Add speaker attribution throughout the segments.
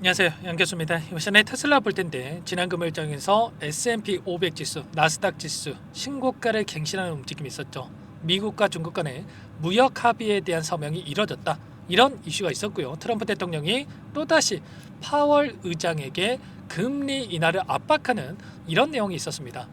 Speaker 1: 안녕하세요, 양교수입니다. 이번 시간에 테슬라 볼 텐데 지난 금요일장에서 S&P 500 지수, 나스닥 지수 신고가를 갱신하는 움직임이 있었죠. 미국과 중국 간의 무역 합의에 대한 서명이 이뤄졌다, 이런 이슈가 있었고요. 트럼프 대통령이 또다시 파월 의장에게 금리 인하를 압박하는 이런 내용이 있었습니다.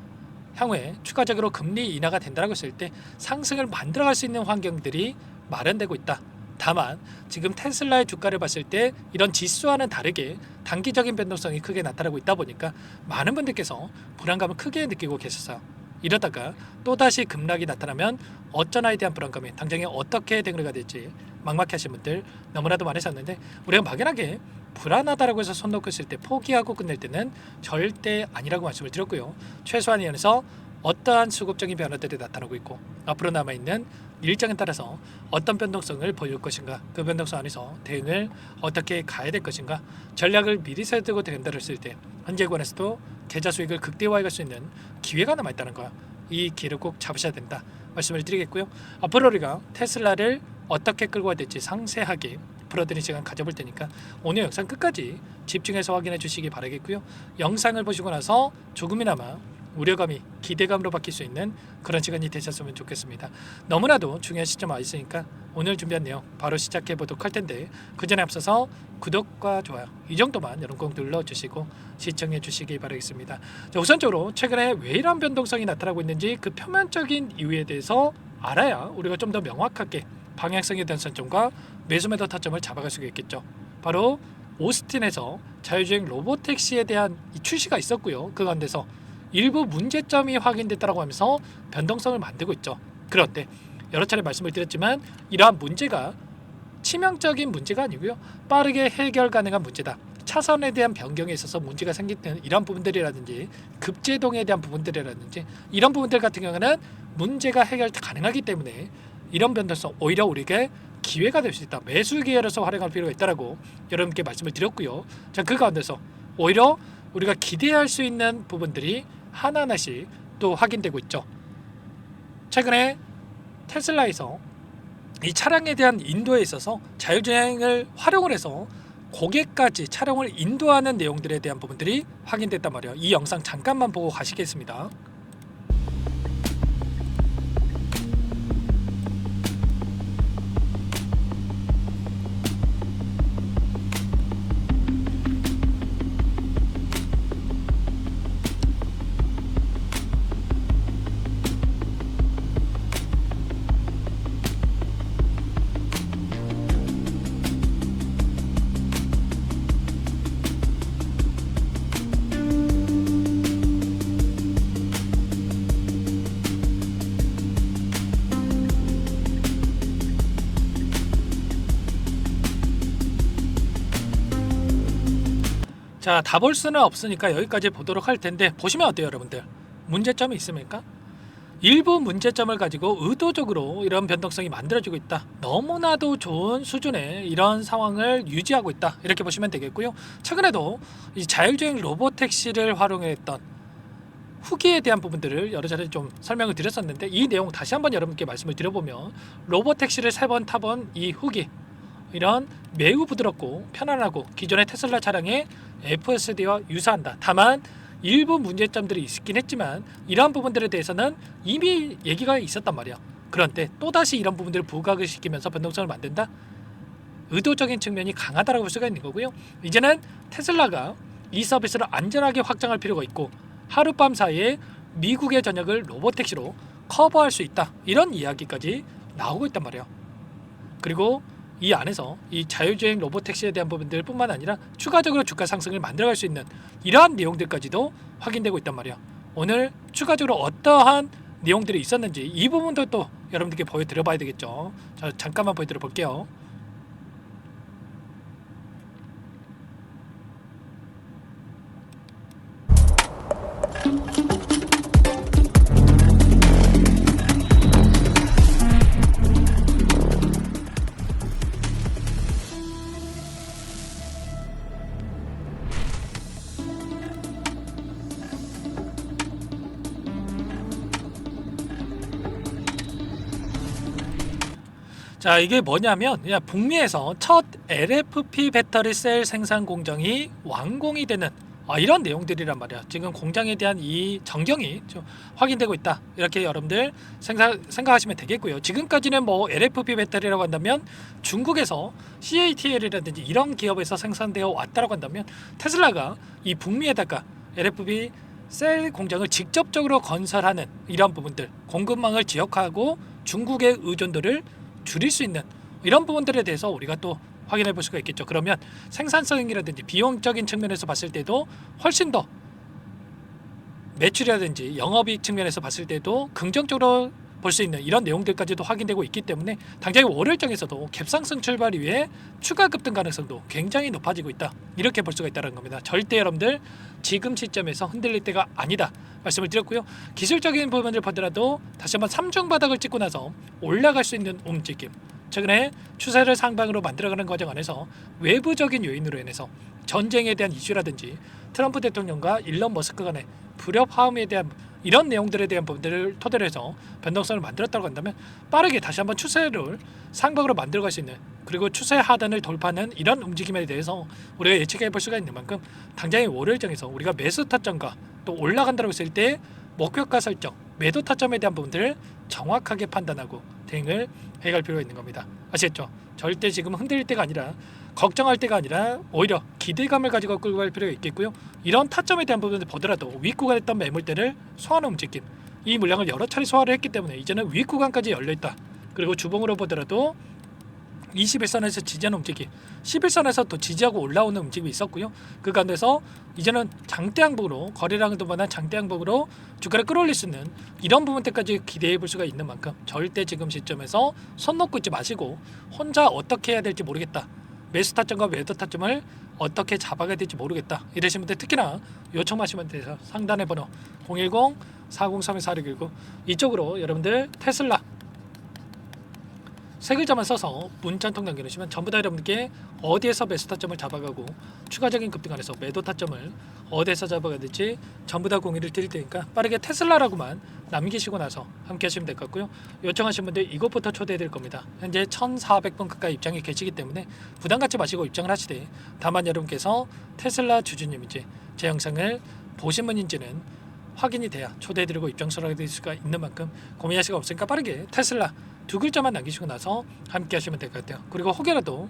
Speaker 1: 향후에 추가적으로 금리 인하가 된다고 했을 때 상승을 만들어갈 수 있는 환경들이 마련되고 있다. 다만 지금 테슬라의 주가를 봤을 때 이런 지수와는 다르게 단기적인 변동성이 크게 나타나고 있다 보니까 많은 분들께서 불안감을 크게 느끼고 계셨어요. 이러다가 또다시 급락이 나타나면 어쩌나에 대한 불안감이 당장에 어떻게 대응가 될지 막막해하신 분들 너무나도 많으셨는데, 우리가 막연하게 불안하다라고 해서 손 놓고 있을 때 포기하고 끝낼 때는 절대 아니라고 말씀을 드렸고요. 최소한 이 안에서 어떠한 수급적인 변화들이 나타나고 있고 앞으로 남아있는 일정에 따라서 어떤 변동성을 보일 것인가, 그 변동성 안에서 대응을 어떻게 가야 될 것인가, 전략을 미리 세우고 된다고 했을 때 현재 관해서도 계좌 수익을 극대화할 수 있는 기회가 남아있다는 거, 이 기회를 꼭 잡으셔야 된다 말씀을 드리겠고요. 앞으로 우리가 테슬라를 어떻게 끌고 가야 될지 상세하게 풀어드리는 시간 가져볼 테니까 오늘 영상 끝까지 집중해서 확인해 주시기 바라겠고요. 영상을 보시고 나서 조금이나마 우려감이 기대감으로 바뀔 수 있는 그런 시간이 되셨으면 좋겠습니다. 너무나도 중요한 시점 와 있으니까 오늘 준비한 내용 바로 시작해 보도록 할 텐데, 그 전에 앞서서 구독과 좋아요 이 정도만 여러분 꼭 눌러주시고 시청해 주시기 바라겠습니다. 자, 우선적으로 최근에 왜 이런 변동성이 나타나고 있는지 그 표면적인 이유에 대해서 알아야 우리가 좀 더 명확하게 방향성에 대한 선점과 매수 매도 타점을 잡아갈 수가 있겠죠. 바로 오스틴에서 자율주행 로보택시에 대한 출시가 있었고요. 그 가운데서 일부 문제점이 확인됐다고 하면서 변동성을 만들고 있죠. 그런데 여러 차례 말씀을 드렸지만 이러한 문제가 치명적인 문제가 아니고요, 빠르게 해결 가능한 문제다. 차선에 대한 변경에 있어서 문제가 생기는 이런 부분들이라든지 급제동에 대한 부분들이라든지 이런 부분들 같은 경우는 문제가 해결 가능하기 때문에 이런 변동성 오히려 우리에게 기회가 될 수 있다, 매수 기회로서 활용할 필요가 있다라고 여러분께 말씀을 드렸고요. 자, 그 가운데서 오히려 우리가 기대할 수 있는 부분들이 하나하나씩 또 확인되고 있죠. 최근에 테슬라에서 이 차량에 대한 인도에 있어서 자율주행을 활용을 해서 고객까지 차량을 인도하는 내용들에 대한 부분들이 확인됐단 말이에요. 이 영상 잠깐만 보고 가시겠습니다. 자, 다 볼 수는 없으니까 여기까지 보도록 할 텐데, 보시면 어때요 여러분들? 문제점이 있습니까? 일부 문제점을 가지고 의도적으로 이런 변동성이 만들어지고 있다, 너무나도 좋은 수준의 이런 상황을 유지하고 있다, 이렇게 보시면 되겠고요. 최근에도 이 자율주행 로보택시를 활용했던 후기에 대한 부분들을 여러 차례 좀 설명을 드렸었는데, 이 내용 다시 한번 여러분께 말씀을 드려보면 로보택시를 3번 타본 이 후기, 이런 매우 부드럽고 편안하고 기존의 테슬라 차량의 FSD와 유사한다. 다만 일부 문제점들이 있긴 했지만 이러한 부분들에 대해서는 이미 얘기가 있었단 말이야. 그런데 또다시 이런 부분들을 부각을 시키면서 변동성을 만든다? 의도적인 측면이 강하다고 볼 수가 있는 거고요. 이제는 테슬라가 이 서비스를 안전하게 확장할 필요가 있고 하룻밤 사이에 미국의 전역을 로보택시로 커버할 수 있다, 이런 이야기까지 나오고 있단 말이에요. 그리고 이 안에서 이 자율주행 로보택시에 대한 부분들 뿐만 아니라 추가적으로 주가 상승을 만들어갈 수 있는 이러한 내용들까지도 확인되고 있단 말이야. 오늘 추가적으로 어떠한 내용들이 있었는지 이 부분도 또 여러분들께 보여드려 봐야 되겠죠. 자, 잠깐만 보여드려 볼게요. 자, 이게 뭐냐면 그냥 북미에서 첫 LFP 배터리 셀 생산 공정이 완공이 되는 이런 내용들이란 말이야. 지금 공장에 대한 이 전경이 좀 확인되고 있다. 이렇게 여러분들 생각하시면 되겠고요. 지금까지는 뭐 LFP 배터리라고 한다면 중국에서 CATL이라든지 이런 기업에서 생산되어 왔다라고 한다면 테슬라가 이 북미에다가 LFP 셀 공장을 직접적으로 건설하는 이런 부분들, 공급망을 지역화하고 중국의 의존도를 줄일 수 있는 이런 부분들에 대해서 우리가 또 확인해 볼 수가 있겠죠. 그러면 생산성이라든지 비용적인 측면에서 봤을 때도 훨씬 더 매출이라든지 영업이익 측면에서 봤을 때도 긍정적으로 볼 수 있는 이런 내용들까지도 확인되고 있기 때문에 당장의 월요일장에서도 갭상승 출발 이후에 추가 급등 가능성도 굉장히 높아지고 있다. 이렇게 볼 수가 있다는 겁니다. 절대 여러분들 지금 시점에서 흔들릴 때가 아니다 말씀을 드렸고요. 기술적인 부분을 보더라도 다시 한번 3중 바닥을 찍고 나서 올라갈 수 있는 움직임, 최근에 추세를 상방으로 만들어가는 과정 안에서 외부적인 요인으로 인해서 전쟁에 대한 이슈라든지 트럼프 대통령과 일론 머스크 간의 불협화음에 대한 이런 내용들에 대한 부분들을 토대로 해서 변동성을 만들었다고 한다면 빠르게 다시 한번 추세를 상방으로 만들어갈 수 있는, 그리고 추세 하단을 돌파하는 이런 움직임에 대해서 우리가 예측해 볼 수가 있는 만큼 당장의 월요일장에서 우리가 매수 타점과 또 올라간다고 했을 때 목표가 설정, 매도 타점에 대한 부분들을 정확하게 판단하고 대응을 해갈 필요가 있는 겁니다. 아시겠죠? 절대 지금 흔들릴 때가 아니라, 걱정할 때가 아니라 오히려 기대감을 가지고 끌고 갈 필요가 있겠고요. 이런 타점에 대한 부분을 보더라도 윗구간했던 매물대를 소화하는 움직임, 이 물량을 여러 차례 소화를 했기 때문에 이제는 윗구간까지 열려있다. 그리고 주봉으로 보더라도 21선에서 지지하는 움직임, 11선에서 또 지지하고 올라오는 움직임이 있었고요. 그 가운데서 이제는 장대항복으로, 거래량도 많은 장대항복으로 주가를 끌어올릴 수 있는 이런 부분들까지 기대해 볼 수가 있는 만큼 절대 지금 시점에서 손 놓고 있지 마시고 혼자 어떻게 해야 될지 모르겠다, 매수 타점과 매도 타점을 어떻게 잡아가야 될지 모르겠다 이러신 분들 특히나 요청하시면 돼서 상단의 번호 010-403-4619 이쪽으로 여러분들 테슬라 세 글자만 써서 문자 한 통 남겨주시면 전부 다 여러분께 어디에서 매수 타점을 잡아가고 추가적인 급등 안에서 매도 타점을 어디에서 잡아가야 될지 전부 다 공유를 드릴 테니까 빠르게 테슬라라고만 남기시고 나서 함께 하시면 될 것 같고요. 요청하신 분들 이것부터 초대해 드릴 겁니다. 현재 1400분 가까이 입장이 계시기 때문에 부담 갖지 마시고 입장을 하시되, 다만 여러분께서 테슬라 주주님인지 제 영상을 보신 분인지는 확인이 돼야 초대해 드리고 입장 수락될 수가 있는 만큼 고민할 수가 없으니까 빠르게 테슬라 두 글자만 남기시고 나서 함께 하시면 될 것 같아요. 그리고 혹여라도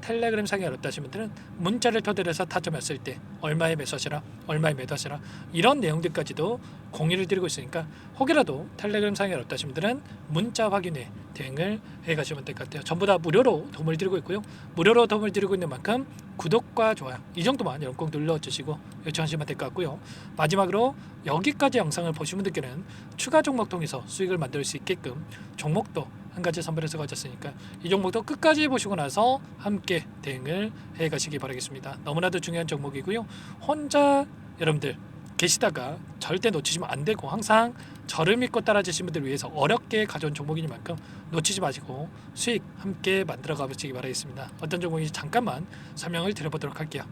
Speaker 1: 텔레그램 상에 어렵다 하신 분들은 문자를 토대로 해서 타점했을 때 얼마에 매수하시라, 얼마에 매도하시라 이런 내용들까지도 공유를 드리고 있으니까 혹여라도 텔레그램 상에 어렵다 하신 분들은 문자 확인에 대응을 해가시면 될 것 같아요. 전부 다 무료로 도움을 드리고 있고요. 무료로 도움을 드리고 있는 만큼 구독과 좋아요 이 정도만 여러분 꼭 눌러주시고 요청하시면 될 것 같고요. 마지막으로 여기까지 영상을 보신 분들께는 추가 종목 통해서 수익을 만들 수 있게끔 종목도 한 가지 선별해서 가졌으니까 이 종목도 끝까지 보시고 나서 함께 대응을 해 가시기 바라겠습니다. 너무나도 중요한 종목이고요. 혼자 여러분들 계시다가 절대 놓치시면 안 되고, 항상 저를 믿고 따라주신 분들 위해서 어렵게 가져온 종목이니만큼 놓치지 마시고 수익 함께 만들어 가보시기 바라겠습니다. 어떤 종목인지 잠깐만 설명을 드려보도록 할게요.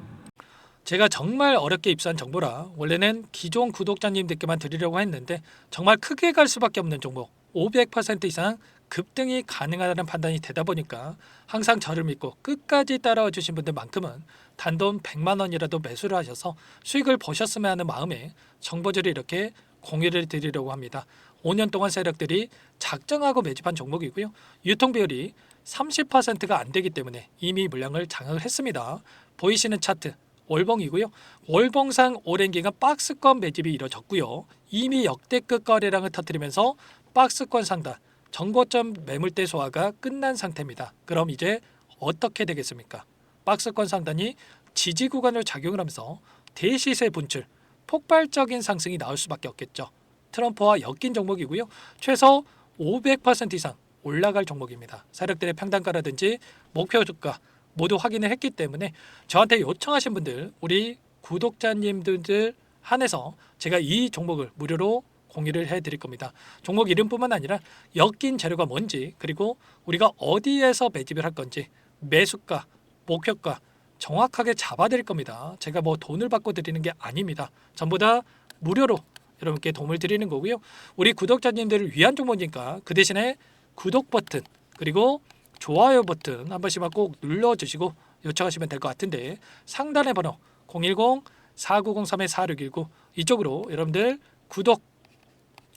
Speaker 1: 제가 정말 어렵게 입수한 정보라 원래는 기존 구독자님들께만 드리려고 했는데 정말 크게 갈 수밖에 없는 종목, 500% 이상 급등이 가능하다는 판단이 되다 보니까 항상 저를 믿고 끝까지 따라와 주신 분들만큼은 단돈 100만 원이라도 매수를 하셔서 수익을 보셨으면 하는 마음에 정보들을 이렇게 공유를 드리려고 합니다. 5년 동안 세력들이 작정하고 매집한 종목이고요. 유통 비율이 30%가 안 되기 때문에 이미 물량을 장악을 했습니다. 보이시는 차트 월봉이고요. 월봉상 오랜 기간 박스권 매집이 이뤄졌고요. 이미 역대급 거래량을 터뜨리면서 박스권 상단, 정고점 매물대 소화가 끝난 상태입니다. 그럼 이제 어떻게 되겠습니까? 박스권 상단이 지지 구간을 작용을 하면서 대시세 분출, 폭발적인 상승이 나올 수밖에 없겠죠. 트럼프와 엮인 종목이고요. 최소 500% 이상 올라갈 종목입니다. 세력들의 평단가라든지 목표 주가 모두 확인을 했기 때문에 저한테 요청하신 분들, 우리 구독자님들 한해서 제가 이 종목을 무료로 공유를 해드릴 겁니다. 종목 이름뿐만 아니라 엮인 재료가 뭔지, 그리고 우리가 어디에서 매집을 할 건지, 매수가, 목표가 정확하게 잡아드릴 겁니다. 제가 뭐 돈을 받고 드리는 게 아닙니다. 전부 다 무료로 여러분께 도움을 드리는 거고요. 우리 구독자님들을 위한 종목이니까 그 대신에 구독 버튼, 그리고 좋아요 버튼 한 번씩만 꼭 눌러주시고 요청하시면 될 것 같은데 상단의 번호 010-4903-4619 이쪽으로 여러분들 구독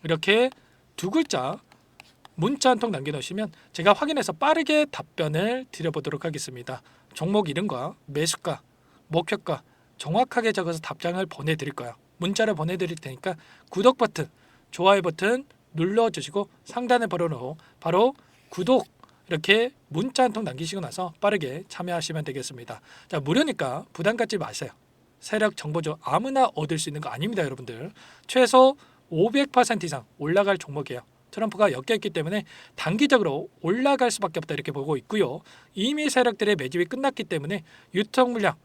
Speaker 1: 이렇게 두 글자 문자 한 통 남겨놓으시면 제가 확인해서 빠르게 답변을 드려보도록 하겠습니다. 종목 이름과 매수가, 목표가 정확하게 적어서 답장을 보내드릴 거예요. 문자를 보내드릴 테니까 구독 버튼, 좋아요 버튼 눌러주시고 상단의 번호로 바로 구독 이렇게 문자 한 통 남기시고 나서 빠르게 참여하시면 되겠습니다. 자, 무료니까 부담 갖지 마세요. 세력 정보죠. 아무나 얻을 수 있는 거 아닙니다, 여러분들. 최소 500% 이상 올라갈 종목이에요. 트럼프가 엮여있기 때문에 단기적으로 올라갈 수밖에 없다 이렇게 보고 있고요. 이미 세력들의 매집이 끝났기 때문에 유통 물량,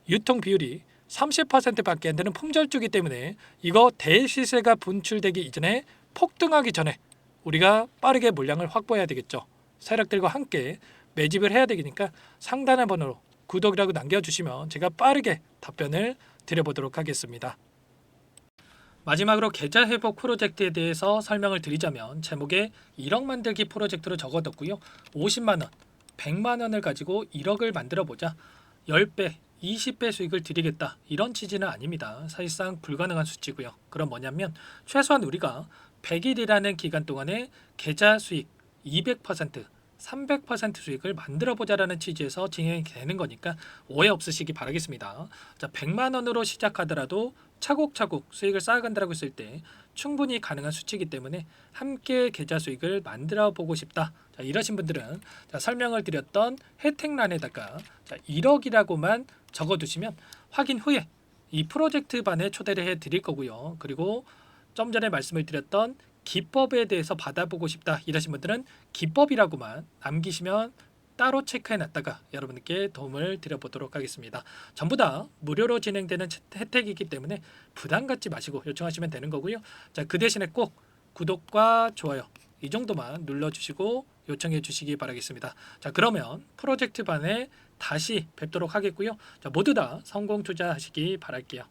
Speaker 1: 유통 비율이 30%밖에 안 되는 품절주기 때문에 이거 대시세가 분출되기 이전에 폭등하기 전에 우리가 빠르게 물량을 확보해야 되겠죠. 세력들과 함께 매집을 해야 되니까 상단의 번호로 구독이라고 남겨주시면 제가 빠르게 답변을 드려보도록 하겠습니다. 마지막으로 계좌 회복 프로젝트에 대해서 설명을 드리자면 제목에 1억 만들기 프로젝트로 적어뒀고요. 50만 원, 100만 원을 가지고 1억을 만들어 보자. 10배, 20배 수익을 드리겠다. 이런 취지는 아닙니다. 사실상 불가능한 수치고요. 그럼 뭐냐면 최소한 우리가 100일이라는 기간 동안에 계좌 수익 200%, 300% 수익을 만들어 보자라는 취지에서 진행이 되는 거니까 오해 없으시기 바라겠습니다. 자, 100만 원으로 시작하더라도 차곡차곡 수익을 쌓아간다고 했을 때 충분히 가능한 수치이기 때문에 함께 계좌 수익을 만들어 보고 싶다. 자, 이러신 분들은 자, 설명을 드렸던 혜택란에다가 자, 1억이라고만 적어두시면 확인 후에 이 프로젝트 반에 초대를 해 드릴 거고요. 그리고 좀 전에 말씀을 드렸던 기법에 대해서 받아보고 싶다 이러신 분들은 기법이라고만 남기시면 따로 체크해 놨다가 여러분께 도움을 드려보도록 하겠습니다. 전부 다 무료로 진행되는 혜택이기 때문에 부담 갖지 마시고 요청하시면 되는 거고요. 자, 그 대신에 꼭 구독과 좋아요 이 정도만 눌러주시고 요청해 주시기 바라겠습니다. 자, 그러면 프로젝트 반에 다시 뵙도록 하겠고요. 자, 모두 다 성공 투자하시기 바랄게요.